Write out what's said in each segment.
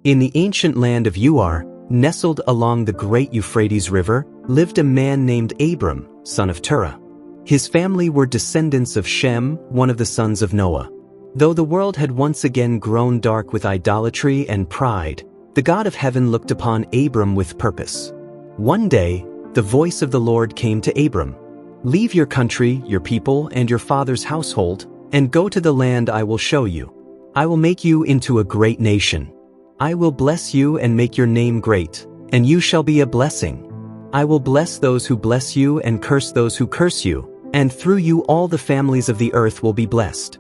In the ancient land of Ur, nestled along the great Euphrates River, lived a man named Abram, son of Terah. His family were descendants of Shem, one of the sons of Noah. Though the world had once again grown dark with idolatry and pride, the God of heaven looked upon Abram with purpose. One day, the voice of the Lord came to Abram. "Leave your country, your people, and your father's household, and go to the land I will show you. I will make you into a great nation. I will bless you and make your name great, and you shall be a blessing. I will bless those who bless you and curse those who curse you, and through you all the families of the earth will be blessed."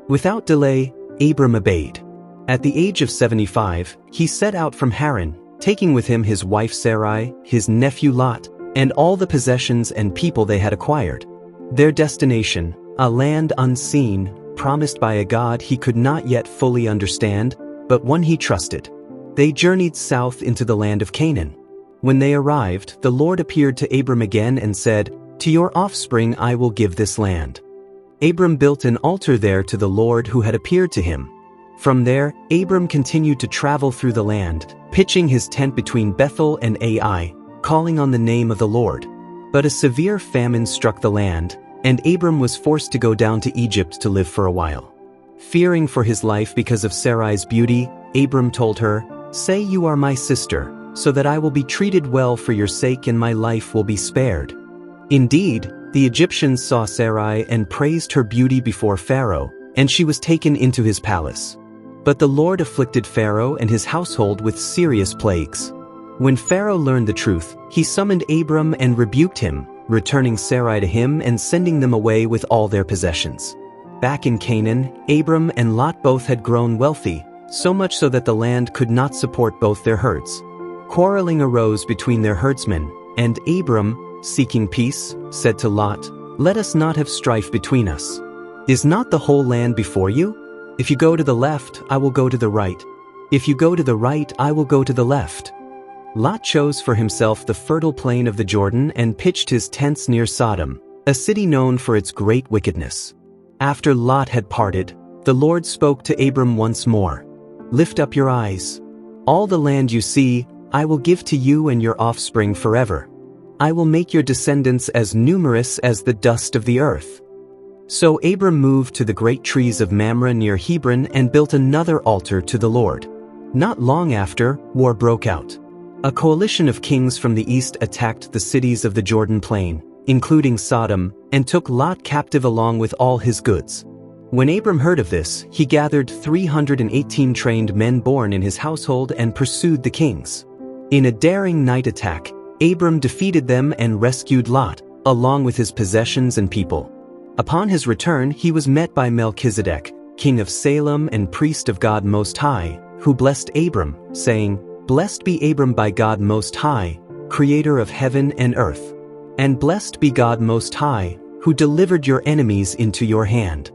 Without delay, Abram obeyed. At the age of 75, he set out from Haran, taking with him his wife Sarai, his nephew Lot, and all the possessions and people they had acquired. Their destination, a land unseen, promised by a God he could not yet fully understand, but one he trusted. They journeyed south into the land of Canaan. When they arrived, the Lord appeared to Abram again and said, "To your offspring I will give this land." Abram built an altar there to the Lord who had appeared to him. From there, Abram continued to travel through the land, pitching his tent between Bethel and Ai, calling on the name of the Lord. But a severe famine struck the land, and Abram was forced to go down to Egypt to live for a while. Fearing for his life because of Sarai's beauty, Abram told her, "Say you are my sister, so that I will be treated well for your sake and my life will be spared." Indeed, the Egyptians saw Sarai and praised her beauty before Pharaoh, and she was taken into his palace. But the Lord afflicted Pharaoh and his household with serious plagues. When Pharaoh learned the truth, he summoned Abram and rebuked him, returning Sarai to him and sending them away with all their possessions. Back in Canaan, Abram and Lot both had grown wealthy, so much so that the land could not support both their herds. Quarreling arose between their herdsmen, and Abram, seeking peace, said to Lot, "Let us not have strife between us. Is not the whole land before you? If you go to the left, I will go to the right. If you go to the right, I will go to the left." Lot chose for himself the fertile plain of the Jordan and pitched his tents near Sodom, a city known for its great wickedness. After Lot had parted, the Lord spoke to Abram once more. "Lift up your eyes. All the land you see, I will give to you and your offspring forever. I will make your descendants as numerous as the dust of the earth." So Abram moved to the great trees of Mamre near Hebron and built another altar to the Lord. Not long after, war broke out. A coalition of kings from the east attacked the cities of the Jordan plain, including Sodom, and took Lot captive along with all his goods. When Abram heard of this, he gathered 318 trained men born in his household and pursued the kings. In a daring night attack, Abram defeated them and rescued Lot, along with his possessions and people. Upon his return, he was met by Melchizedek, king of Salem and priest of God Most High, who blessed Abram, saying, "Blessed be Abram by God Most High, creator of heaven and earth. And blessed be God Most High, who delivered your enemies into your hand."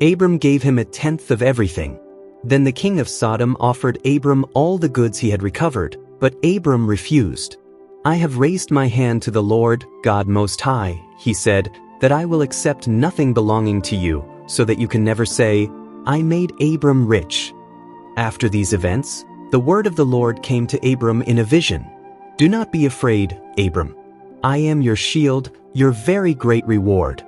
Abram gave him 1/10 of everything. Then the king of Sodom offered Abram all the goods he had recovered, but Abram refused. "I have raised my hand to the Lord, God Most High," he said, "that I will accept nothing belonging to you, so that you can never say, 'I made Abram rich.'" After these events, the word of the Lord came to Abram in a vision. "Do not be afraid, Abram. I am your shield, your very great reward."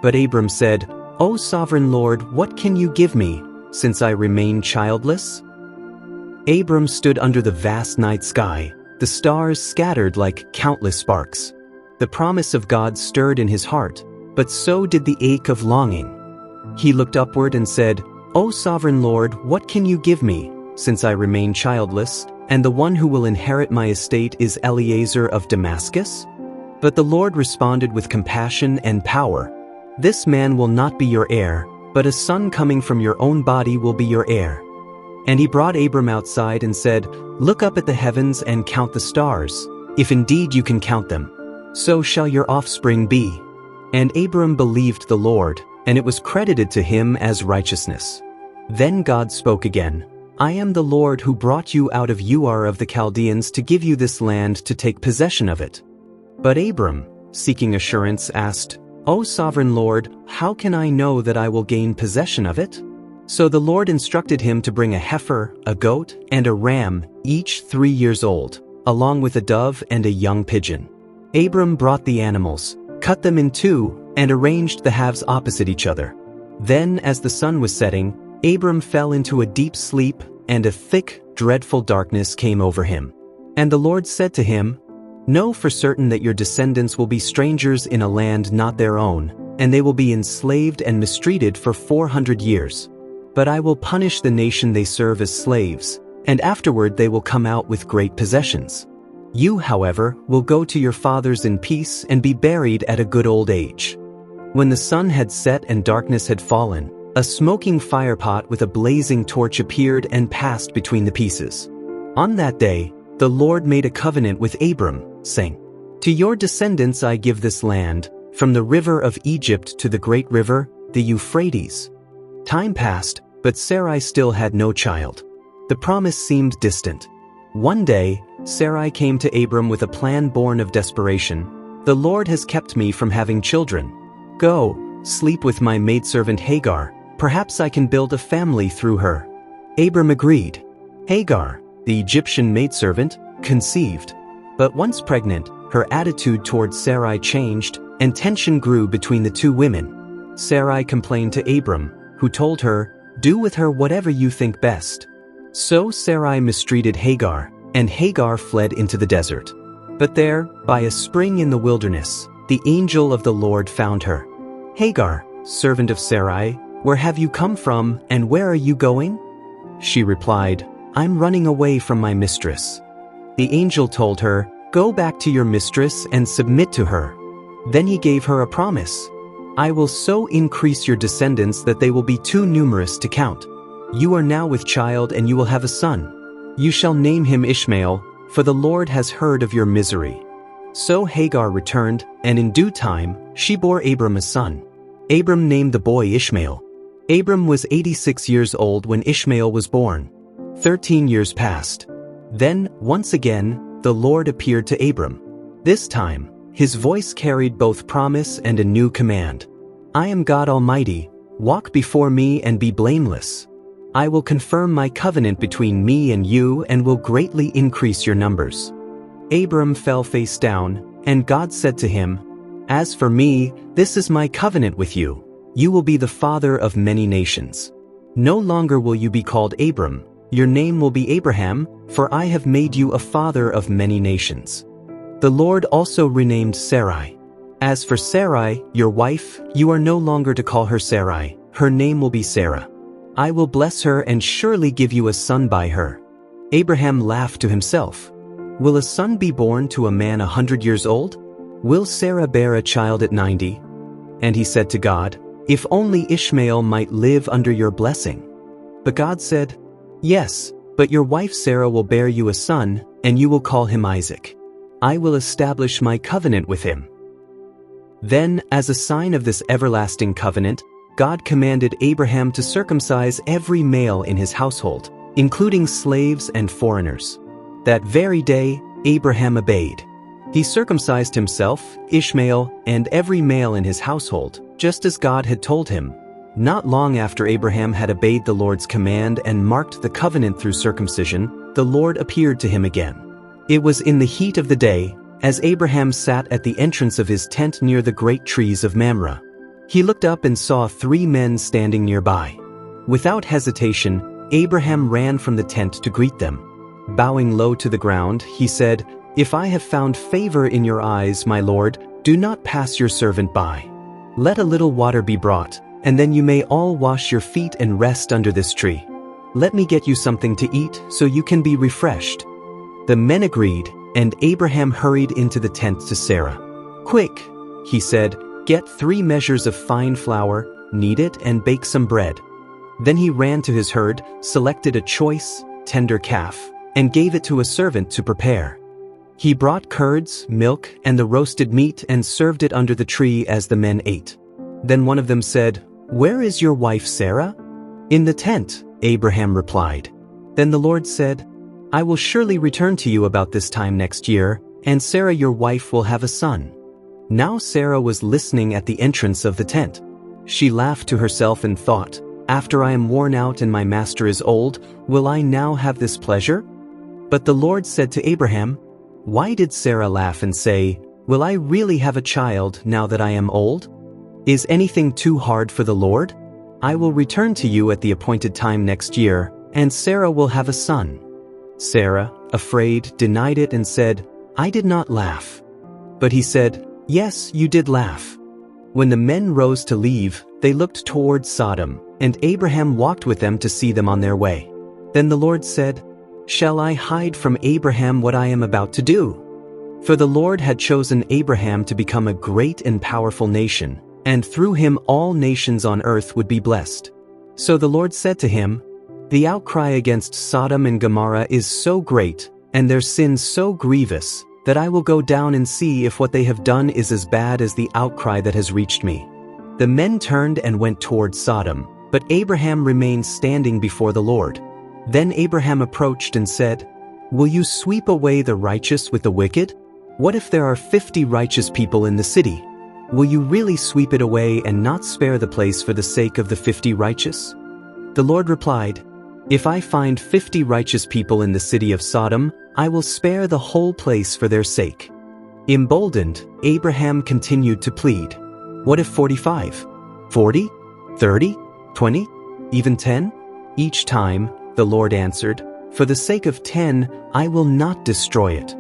But Abram said, "O sovereign Lord, what can you give me, since I remain childless?" Abram stood under the vast night sky, the stars scattered like countless sparks. The promise of God stirred in his heart, but so did the ache of longing. He looked upward and said, "O sovereign Lord, what can you give me, since I remain childless, and the one who will inherit my estate is Eliezer of Damascus?" But the Lord responded with compassion and power, "This man will not be your heir, but a son coming from your own body will be your heir." And he brought Abram outside and said, "Look up at the heavens and count the stars, if indeed you can count them. So shall your offspring be." And Abram believed the Lord, and it was credited to him as righteousness. Then God spoke again, "I am the Lord who brought you out of Ur of the Chaldeans to give you this land to take possession of it." But Abram, seeking assurance, asked, "O sovereign Lord, how can I know that I will gain possession of it?" So the Lord instructed him to bring a heifer, a goat, and a ram, each 3 years old, along with a dove and a young pigeon. Abram brought the animals, cut them in two, and arranged the halves opposite each other. Then, as the sun was setting, Abram fell into a deep sleep, and a thick, dreadful darkness came over him. And the Lord said to him, "Know for certain that your descendants will be strangers in a land not their own, and they will be enslaved and mistreated for 400 years. But I will punish the nation they serve as slaves, and afterward they will come out with great possessions. You, however, will go to your fathers in peace and be buried at a good old age." When the sun had set and darkness had fallen, a smoking firepot with a blazing torch appeared and passed between the pieces. On that day, the Lord made a covenant with Abram, saying, "To your descendants I give this land, from the river of Egypt to the great river, the Euphrates." Time passed, but Sarai still had no child. The promise seemed distant. One day, Sarai came to Abram with a plan born of desperation. "The Lord has kept me from having children. Go, sleep with my maidservant Hagar. Perhaps I can build a family through her." Abram agreed. Hagar, the Egyptian maidservant, conceived. But once pregnant, her attitude toward Sarai changed, and tension grew between the two women. Sarai complained to Abram, who told her, "Do with her whatever you think best." So Sarai mistreated Hagar, and Hagar fled into the desert. But there, by a spring in the wilderness, the angel of the Lord found her. "Hagar, servant of Sarai, where have you come from, and where are you going?" She replied, "I'm running away from my mistress." The angel told her, "Go back to your mistress and submit to her." Then he gave her a promise. "I will so increase your descendants that they will be too numerous to count. You are now with child and you will have a son. You shall name him Ishmael, for the Lord has heard of your misery." So Hagar returned, and in due time, she bore Abram a son. Abram named the boy Ishmael. Abram was 86 years old when Ishmael was born. 13 years passed. Then, once again, the Lord appeared to Abram. This time, his voice carried both promise and a new command. "I am God Almighty. Walk before me and be blameless. I will confirm my covenant between me and you and will greatly increase your numbers." Abram fell face down, and God said to him, "As for me, this is my covenant with you. You will be the father of many nations. No longer will you be called Abram. Your name will be Abraham, for I have made you a father of many nations." The Lord also renamed Sarai. "As for Sarai, your wife, you are no longer to call her Sarai. Her name will be Sarah. I will bless her and surely give you a son by her." Abraham laughed to himself. "Will a son be born to a man 100 years old? Will Sarah bear a child at 90? And he said to God, "If only Ishmael might live under your blessing." But God said, "Yes, but your wife Sarah will bear you a son, and you will call him Isaac. I will establish my covenant with him." Then, as a sign of this everlasting covenant, God commanded Abraham to circumcise every male in his household, including slaves and foreigners. That very day, Abraham obeyed. He circumcised himself, Ishmael, and every male in his household, just as God had told him. Not long after Abraham had obeyed the Lord's command and marked the covenant through circumcision, the Lord appeared to him again. It was in the heat of the day, as Abraham sat at the entrance of his tent near the great trees of Mamre. He looked up and saw 3 men standing nearby. Without hesitation, Abraham ran from the tent to greet them. Bowing low to the ground, he said, "If I have found favor in your eyes, my Lord, do not pass your servant by. Let a little water be brought, and then you may all wash your feet and rest under this tree. Let me get you something to eat so you can be refreshed." The men agreed, and Abraham hurried into the tent to Sarah. "Quick," he said, "get 3 measures of fine flour, knead it, and bake some bread." Then he ran to his herd, selected a choice, tender calf, and gave it to a servant to prepare. He brought curds, milk, and the roasted meat and served it under the tree as the men ate. Then one of them said, "Where is your wife Sarah?" "In the tent," Abraham replied. Then the Lord said, "I will surely return to you about this time next year, and Sarah your wife will have a son." Now Sarah was listening at the entrance of the tent. She laughed to herself and thought, After I am worn out and my master is old, will I now have this pleasure? But the Lord said to Abraham, Why did Sarah laugh and say, Will I really have a child now that I am old? Is anything too hard for the Lord? I will return to you at the appointed time next year, and Sarah will have a son. Sarah, afraid, denied it and said, I did not laugh. But he said, Yes, you did laugh. When the men rose to leave, they looked toward Sodom, and Abraham walked with them to see them on their way. Then the Lord said, Shall I hide from Abraham what I am about to do? For the Lord had chosen Abraham to become a great and powerful nation, and through him all nations on earth would be blessed. So the Lord said to him, The outcry against Sodom and Gomorrah is so great, and their sin so grievous, that I will go down and see if what they have done is as bad as the outcry that has reached me. The men turned and went toward Sodom, but Abraham remained standing before the Lord. Then Abraham approached and said, Will you sweep away the righteous with the wicked? What if there are 50 righteous people in the city? Will you really sweep it away and not spare the place for the sake of the 50 righteous? The Lord replied, If I find 50 righteous people in the city of Sodom, I will spare the whole place for their sake. Emboldened, Abraham continued to plead, What if 45? 40? 30? 20? Even 10? Each time, the Lord answered, For the sake of 10, I will not destroy it.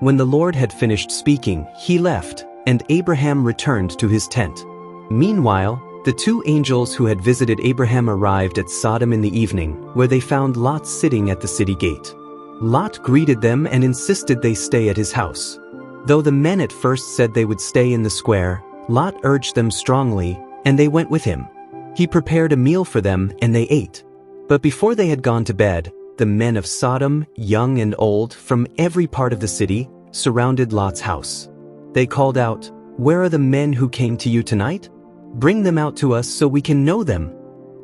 When the Lord had finished speaking, he left, and Abraham returned to his tent. Meanwhile, the two angels who had visited Abraham arrived at Sodom in the evening, where they found Lot sitting at the city gate. Lot greeted them and insisted they stay at his house. Though the men at first said they would stay in the square, Lot urged them strongly, and they went with him. He prepared a meal for them, and they ate. But before they had gone to bed, the men of Sodom, young and old, from every part of the city, surrounded Lot's house. They called out, Where are the men who came to you tonight? Bring them out to us so we can know them.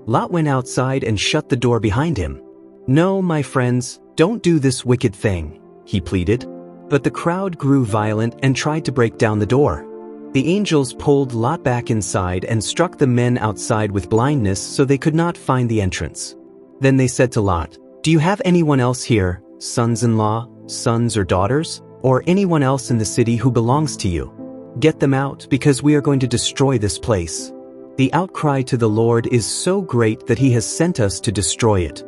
Lot went outside and shut the door behind him. No, my friends, don't do this wicked thing, he pleaded. But the crowd grew violent and tried to break down the door. The angels pulled Lot back inside and struck the men outside with blindness so they could not find the entrance. Then they said to Lot, Do you have anyone else here, sons-in-law, sons or daughters, or anyone else in the city who belongs to you? Get them out, because we are going to destroy this place. The outcry to the Lord is so great that he has sent us to destroy it.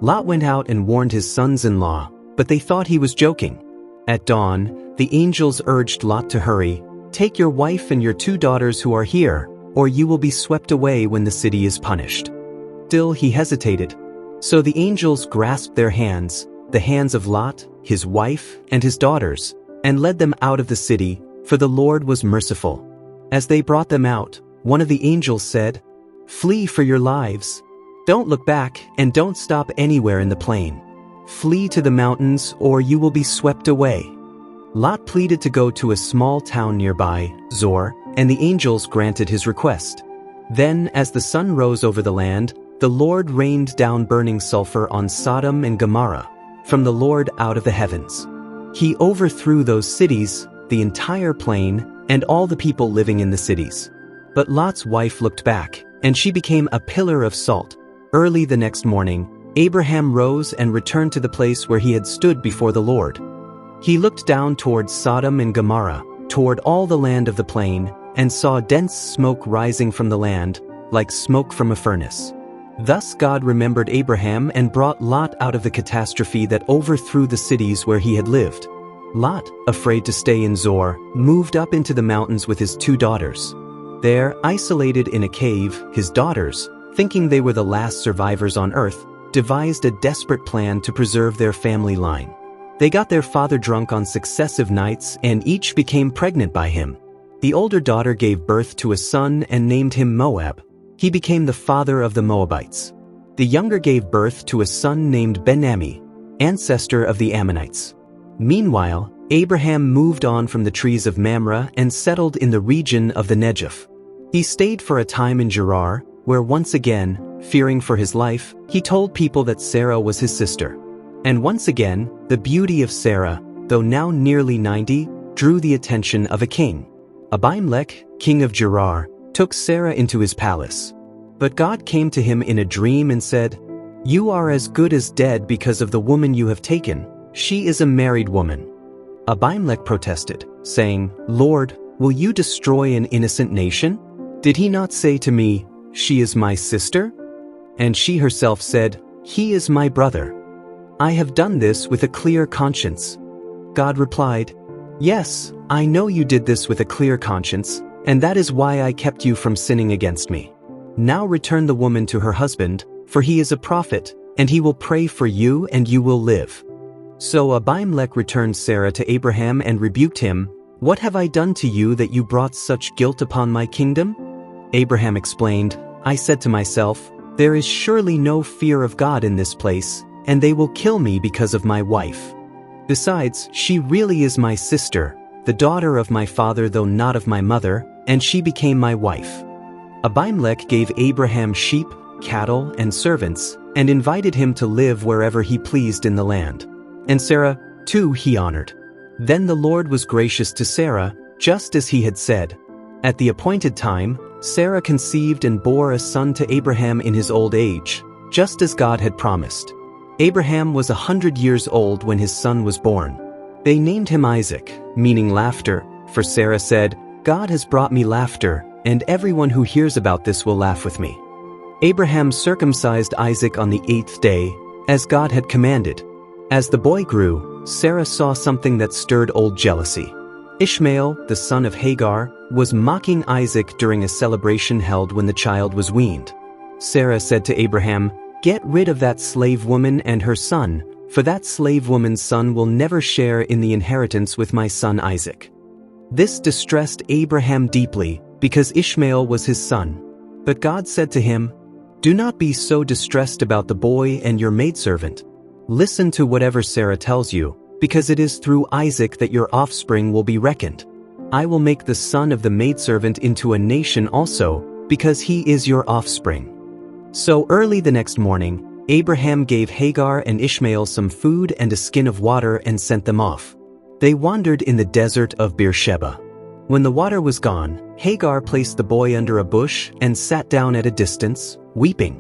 Lot went out and warned his sons-in-law, but they thought he was joking. At dawn, the angels urged Lot to hurry, Take your wife and your 2 daughters who are here, or you will be swept away when the city is punished. Still he hesitated. So the angels grasped their hands, the hands of Lot, his wife, and his daughters, and led them out of the city, for the Lord was merciful. As they brought them out, one of the angels said, Flee for your lives. Don't look back and don't stop anywhere in the plain. Flee to the mountains or you will be swept away. Lot pleaded to go to a small town nearby, Zor, and the angels granted his request. Then, as the sun rose over the land, the Lord rained down burning sulfur on Sodom and Gomorrah, from the Lord out of the heavens. He overthrew those cities, the entire plain, and all the people living in the cities. But Lot's wife looked back, and she became a pillar of salt. Early the next morning, Abraham rose and returned to the place where he had stood before the Lord. He looked down toward Sodom and Gomorrah, toward all the land of the plain, and saw dense smoke rising from the land, like smoke from a furnace. Thus God remembered Abraham and brought Lot out of the catastrophe that overthrew the cities where he had lived. Lot, afraid to stay in Zor, moved up into the mountains with his 2 daughters. There, isolated in a cave, his daughters, thinking they were the last survivors on earth, devised a desperate plan to preserve their family line. They got their father drunk on successive nights and each became pregnant by him. The older daughter gave birth to a son and named him Moab. He became the father of the Moabites. The younger gave birth to a son named Ben-Ammi, ancestor of the Ammonites. Meanwhile, Abraham moved on from the trees of Mamre and settled in the region of the Negev. He stayed for a time in Gerar, where once again, fearing for his life, he told people that Sarah was his sister. And once again, the beauty of Sarah, though now nearly 90, drew the attention of a king. Abimelech, king of Gerar, took Sarah into his palace. But God came to him in a dream and said, "You are as good as dead because of the woman you have taken. She is a married woman." Abimelech protested, saying, "Lord, will you destroy an innocent nation? Did he not say to me, 'She is my sister'?" And she herself said, "He is my brother. I have done this with a clear conscience." God replied, "Yes, I know you did this with a clear conscience, and that is why I kept you from sinning against me. Now return the woman to her husband, for he is a prophet, and he will pray for you and you will live." So Abimelech returned Sarah to Abraham and rebuked him, "What have I done to you that you brought such guilt upon my kingdom?" Abraham explained, "I said to myself, 'There is surely no fear of God in this place, and they will kill me because of my wife. Besides, she really is my sister, the daughter of my father though not of my mother, and she became my wife." Abimelech gave Abraham sheep, cattle, and servants, and invited him to live wherever he pleased in the land. And Sarah, too, he honored. Then the Lord was gracious to Sarah, just as he had said. At the appointed time, Sarah conceived and bore a son to Abraham in his old age, just as God had promised. Abraham was 100 years old when his son was born. They named him Isaac, meaning laughter, for Sarah said, "God has brought me laughter, and everyone who hears about this will laugh with me." Abraham circumcised Isaac on the 8th day, as God had commanded. As the boy grew, Sarah saw something that stirred old jealousy. Ishmael, the son of Hagar, was mocking Isaac during a celebration held when the child was weaned. Sarah said to Abraham, "Get rid of that slave woman and her son, for that slave woman's son will never share in the inheritance with my son Isaac." This distressed Abraham deeply, because Ishmael was his son. But God said to him, "Do not be so distressed about the boy and your maidservant. Listen to whatever Sarah tells you, because it is through Isaac that your offspring will be reckoned. I will make the son of the maidservant into a nation also, because he is your offspring." So early the next morning, Abraham gave Hagar and Ishmael some food and a skin of water and sent them off. They wandered in the desert of Beersheba. When the water was gone, Hagar placed the boy under a bush and sat down at a distance, weeping.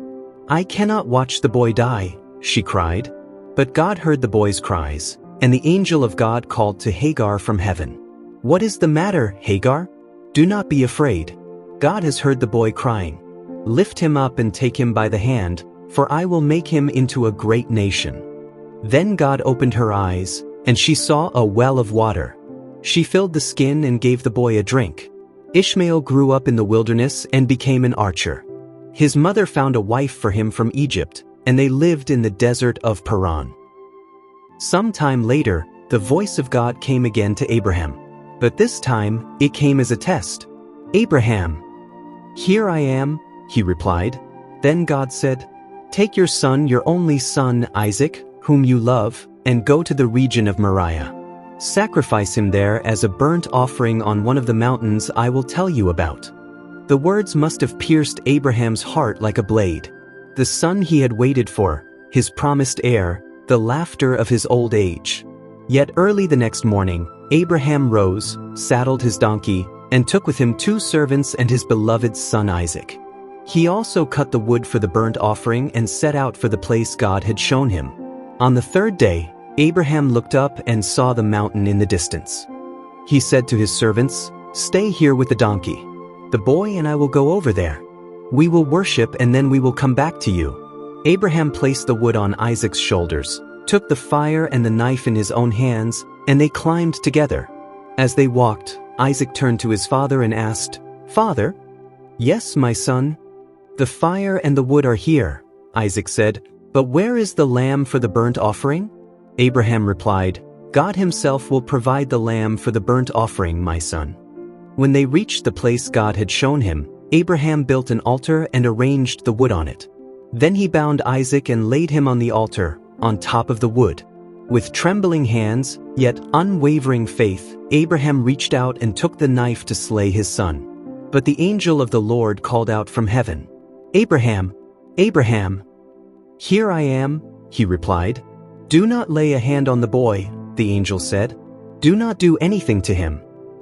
"I cannot watch the boy die," she cried. But God heard the boy's cries, and the angel of God called to Hagar from heaven. "What is the matter, Hagar? Do not be afraid. God has heard the boy crying. Lift him up and take him by the hand, for I will make him into a great nation." Then God opened her eyes, and she saw a well of water. She filled the skin and gave the boy a drink. Ishmael grew up in the wilderness and became an archer. His mother found a wife for him from Egypt, and they lived in the desert of Paran. Some time later, the voice of God came again to Abraham. But this time, it came as a test. "Abraham." "Here I am," he replied. Then God said, "Take your son, your only son, Isaac, whom you love, and go to the region of Moriah. Sacrifice him there as a burnt offering on one of the mountains I will tell you about." The words must have pierced Abraham's heart like a blade. The son he had waited for, his promised heir, the laughter of his old age. Yet early the next morning, Abraham rose, saddled his donkey, and took with him 2 servants and his beloved son Isaac. He also cut the wood for the burnt offering and set out for the place God had shown him. On the 3rd day, Abraham looked up and saw the mountain in the distance. He said to his servants, "Stay here with the donkey. The boy and I will go over there. We will worship and then we will come back to you." Abraham placed the wood on Isaac's shoulders, took the fire and the knife in his own hands, and they climbed together. As they walked, Isaac turned to his father and asked, "Father?" "Yes, my son." "The fire and the wood are here," Isaac said, "but where is the lamb for the burnt offering?" Abraham replied, "God himself will provide the lamb for the burnt offering, my son." When they reached the place God had shown him, Abraham built an altar and arranged the wood on it. Then he bound Isaac and laid him on the altar, on top of the wood. With trembling hands, yet unwavering faith, Abraham reached out and took the knife to slay his son. But the angel of the Lord called out from heaven, "Abraham, Abraham." "Here I am," he replied. "Do not lay a hand on the boy," the angel said. "Do not do anything to him.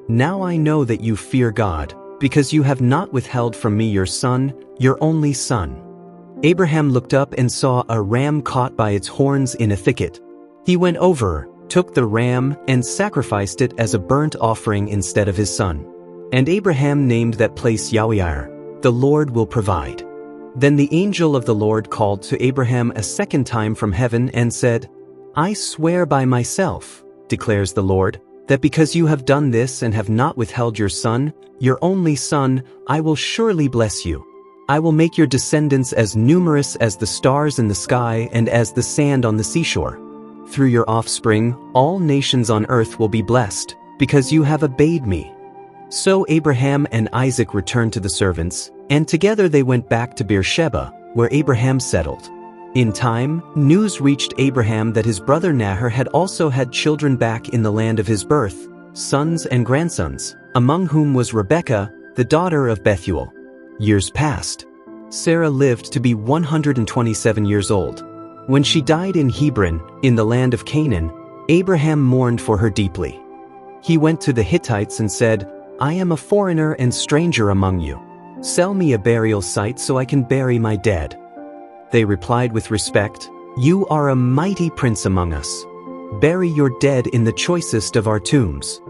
Now I know that you fear God, because you have not withheld from me your son, your only son." Abraham looked up and saw a ram caught by its horns in a thicket. He went over, took the ram, and sacrificed it as a burnt offering instead of his son. And Abraham named that place Yahweh, "The Lord will provide." Then the angel of the Lord called to Abraham a second time from heaven and said, "I swear by myself, declares the Lord, that because you have done this and have not withheld your son, your only son, I will surely bless you. I will make your descendants as numerous as the stars in the sky and as the sand on the seashore. Through your offspring, all nations on earth will be blessed, because you have obeyed me." So Abraham and Isaac returned to the servants, and together they went back to Beersheba, where Abraham settled. In time, news reached Abraham that his brother Nahor had also had children back in the land of his birth, sons and grandsons, among whom was Rebekah, the daughter of Bethuel. Years passed. Sarah lived to be 127 years old. When she died in Hebron, in the land of Canaan, Abraham mourned for her deeply. He went to the Hittites and said, "I am a foreigner and stranger among you. Sell me a burial site so I can bury my dead." They replied with respect, "You are a mighty prince among us. Bury your dead in the choicest of our tombs."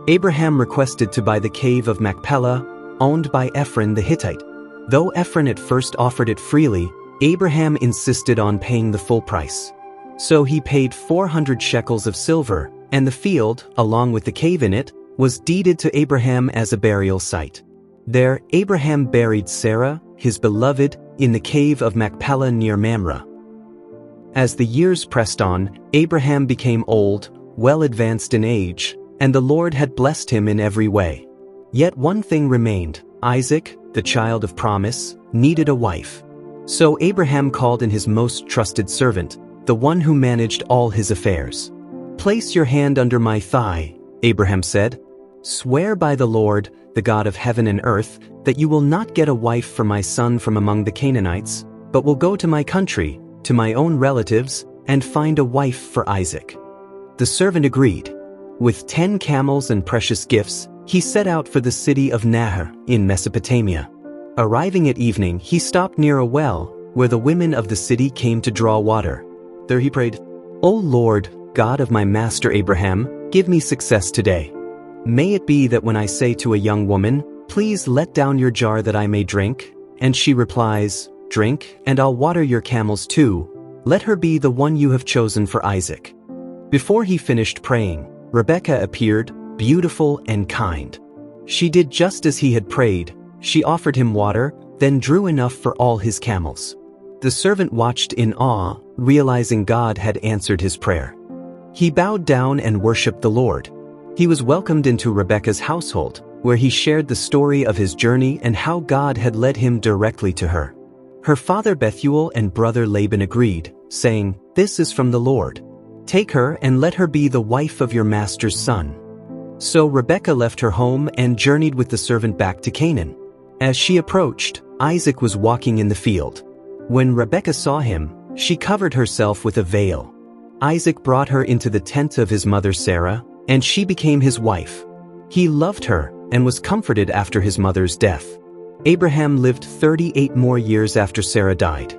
Abraham requested to buy the cave of Machpelah, owned by Ephron the Hittite. Though Ephron at first offered it freely, Abraham insisted on paying the full price. So he paid 400 shekels of silver, and the field, along with the cave in it, was deeded to Abraham as a burial site. There, Abraham buried Sarah, his beloved, in the cave of Machpelah near Mamre. As the years pressed on, Abraham became old, well advanced in age, and the Lord had blessed him in every way. Yet one thing remained: Isaac, the child of promise, needed a wife. So Abraham called in his most trusted servant, the one who managed all his affairs. "Place your hand under my thigh," Abraham said. "Swear by the Lord, the God of heaven and earth, that you will not get a wife for my son from among the Canaanites, but will go to my country, to my own relatives, and find a wife for Isaac." The servant agreed. With 10 camels and precious gifts, he set out for the city of Nahor in Mesopotamia. Arriving at evening, he stopped near a well, where the women of the city came to draw water. There he prayed, "O Lord, God of my master Abraham, give me success today. May it be that when I say to a young woman, 'Please let down your jar that I may drink,' and she replies, 'Drink, and I'll water your camels too,' let her be the one you have chosen for Isaac." Before he finished praying, Rebekah appeared, beautiful and kind. She did just as he had prayed. She offered him water, then drew enough for all his camels. The servant watched in awe, realizing God had answered his prayer. He bowed down and worshipped the Lord. He was welcomed into Rebekah's household, where he shared the story of his journey and how God had led him directly to her. Her father Bethuel and brother Laban agreed, saying, "This is from the Lord. Take her and let her be the wife of your master's son." So Rebekah left her home and journeyed with the servant back to Canaan. As she approached, Isaac was walking in the field. When Rebekah saw him, she covered herself with a veil. Isaac brought her into the tent of his mother Sarah, and she became his wife. He loved her and was comforted after his mother's death. Abraham lived 38 more years after Sarah died.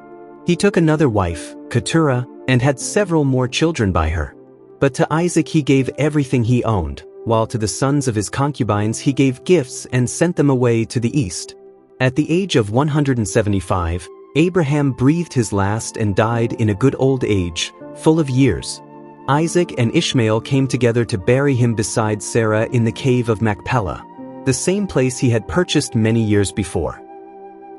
He took another wife, Keturah, and had several more children by her. But to Isaac he gave everything he owned, while to the sons of his concubines he gave gifts and sent them away to the east. At the age of 175, Abraham breathed his last and died in a good old age, full of years. Isaac and Ishmael came together to bury him beside Sarah in the cave of Machpelah, the same place he had purchased many years before.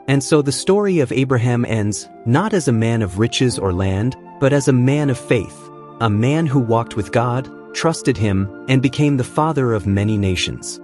And so the story of Abraham ends, not as a man of riches or land, but as a man of faith, a man who walked with God, trusted him, and became the father of many nations.